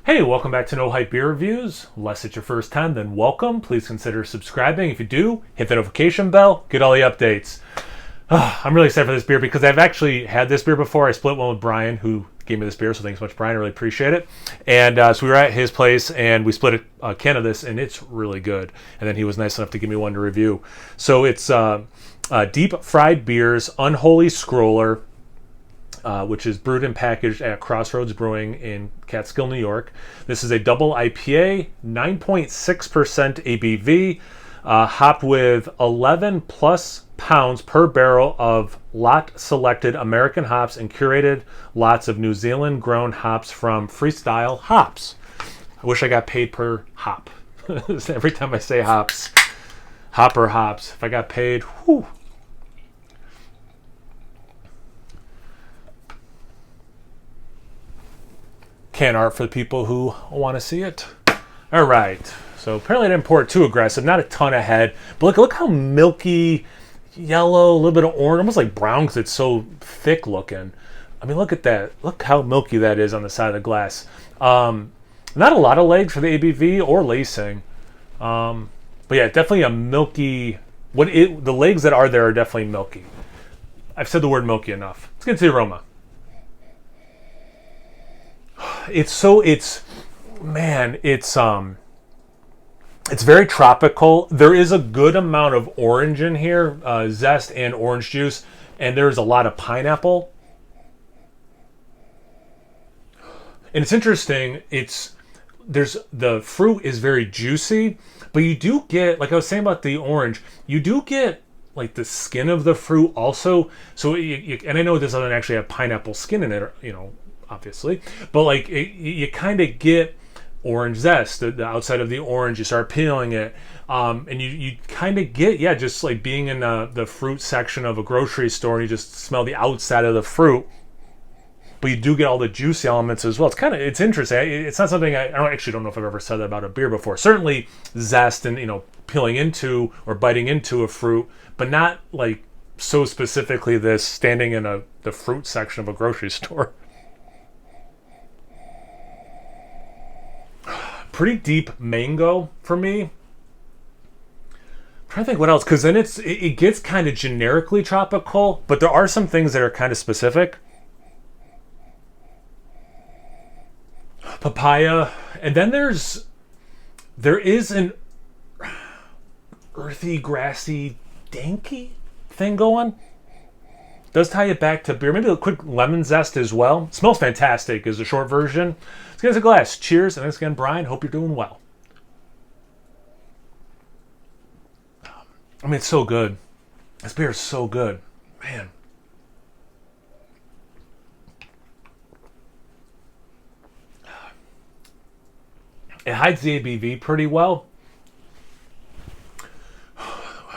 Hey, welcome back to No Hype Beer Reviews. Unless it's your first time, then welcome. Please consider subscribing. If you do, hit the notification bell, get all the updates. I'm really excited for this beer because I've actually had this beer before. I split one with Brian, who gave me this beer, so thanks so much, Brian. I really appreciate it. And so we were at his place, and we split a can of this, and it's really good. And then he was nice enough to give me one to review. So it's Deep Fried Beers Unholy Scroller, which is brewed and packaged at Crossroads Brewing in Catskill, New York. This is a double IPA, 9.6% ABV, hopped with 11 plus pounds per barrel of lot-selected American hops and curated lots of New Zealand-grown hops from Freestyle Hops. I wish I got paid per hop. Every time I say hops, hopper hops. If I got paid, whew. Can art for the people who want to see it. All right. So apparently I didn't pour it too aggressive. Not a ton of head. But look how milky, yellow, a little bit of orange, almost like brown because it's so thick looking. I mean, look at that. Look how milky that is on the side of the glass. Not a lot of legs for the ABV or lacing. But yeah, definitely a milky. The legs that are there are definitely milky. I've said the word milky enough. Let's get into the aroma. It's very tropical. There is a good amount of orange in here, zest and orange juice, and there's a lot of pineapple. And it's interesting, the fruit is very juicy, but you do get, like I was saying about the orange, you do get like the skin of the fruit also. So, and I know this doesn't actually have pineapple skin in it, obviously, but like you kind of get orange zest, the outside of the orange. You start peeling it, and you kind of get, just like being in the fruit section of a grocery store, and you just smell the outside of the fruit, but you do get all the juicy elements as well. It's interesting. It's not something I don't know if I've ever said that about a beer before. Certainly zest and peeling into or biting into a fruit, but not like so specifically this standing in the fruit section of a grocery store. Pretty deep mango for me. I'm trying to think what else, because then it gets kind of generically tropical, but there are some things that are kind of specific. Papaya, and then there is an earthy, grassy, danky thing going. Does tie it back to beer. Maybe a quick lemon zest as well. Smells fantastic is the short version. Let's get us a glass. Cheers. And thanks again, Brian. Hope you're doing well. I mean, it's so good. This beer is so good. Man. It hides the ABV pretty well.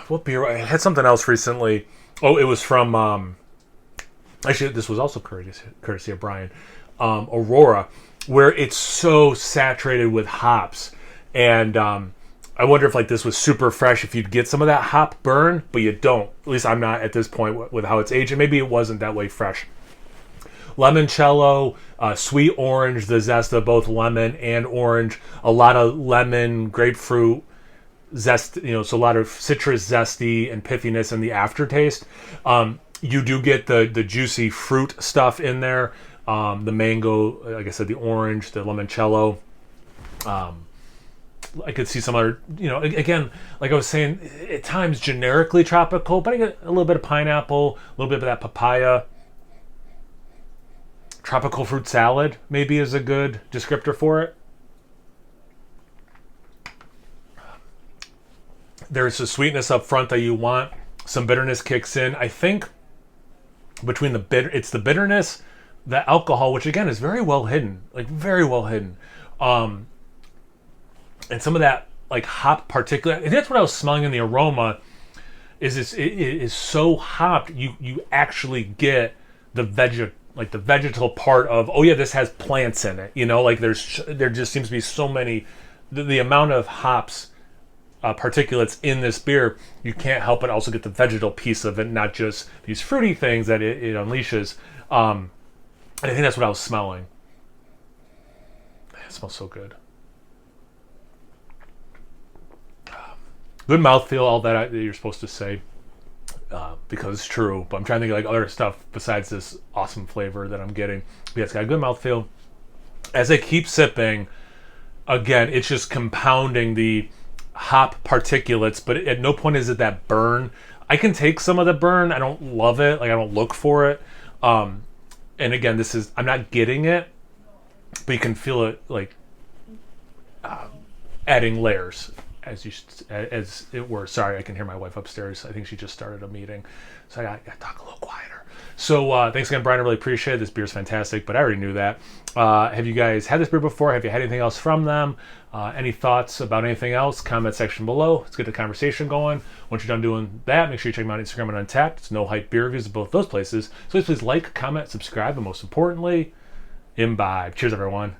What beer? I had something else recently. Oh, it was from... actually, this was also courtesy of Brian. Aurora, where it's so saturated with hops. And I wonder if like this was super fresh, if you'd get some of that hop burn, but you don't. At least I'm not at this point with how it's aged. And maybe it wasn't that way fresh. Limoncello, sweet orange, the zest of both lemon and orange. A lot of lemon, grapefruit zest, so a lot of citrus zesty and pithiness in the aftertaste. You do get the juicy fruit stuff in there. The mango, like I said, the orange, the limoncello. I could see some other, again, like I was saying, at times generically tropical, but I get a little bit of pineapple, a little bit of that papaya. Tropical fruit salad maybe is a good descriptor for it. There's a sweetness up front that you want. Some bitterness kicks in. I think between it's the bitterness, the alcohol, which again is very well hidden, like very well hidden, and some of that like hop particulate. And that's what I was smelling in the aroma. It is so hopped. You actually get the vegetal part of, oh yeah, this has plants in it. Like there just seems to be so many. The amount of hops. Particulates in this beer, you can't help but also get the vegetal piece of it, not just these fruity things that it unleashes. And I think that's what I was smelling. It smells so good. Good mouthfeel, all that you're supposed to say, because it's true. But I'm trying to think of like other stuff besides this awesome flavor that I'm getting. But yeah, it's got a good mouthfeel. As I keep sipping, again, it's just compounding the hop particulates, but at no point is it that burn. I can take some of the burn. I don't love it. Like, I don't look for it. And again, this is, I'm not getting it, but you can feel it like adding layers as it were. Sorry, I can hear my wife upstairs. I think she just started a meeting, so I got to talk a little quieter. So thanks again, Brian. I really appreciate it. This beer's fantastic, but I already knew that. Have you guys had this beer before? Have you had anything else from them? Any thoughts about anything else? Comment section below. Let's get the conversation going. Once you're done doing that, make sure you check them out on Instagram and Untapped. It's No Hype Beer Reviews at both those places. So please like, comment, subscribe, and most importantly, imbibe. Cheers, everyone.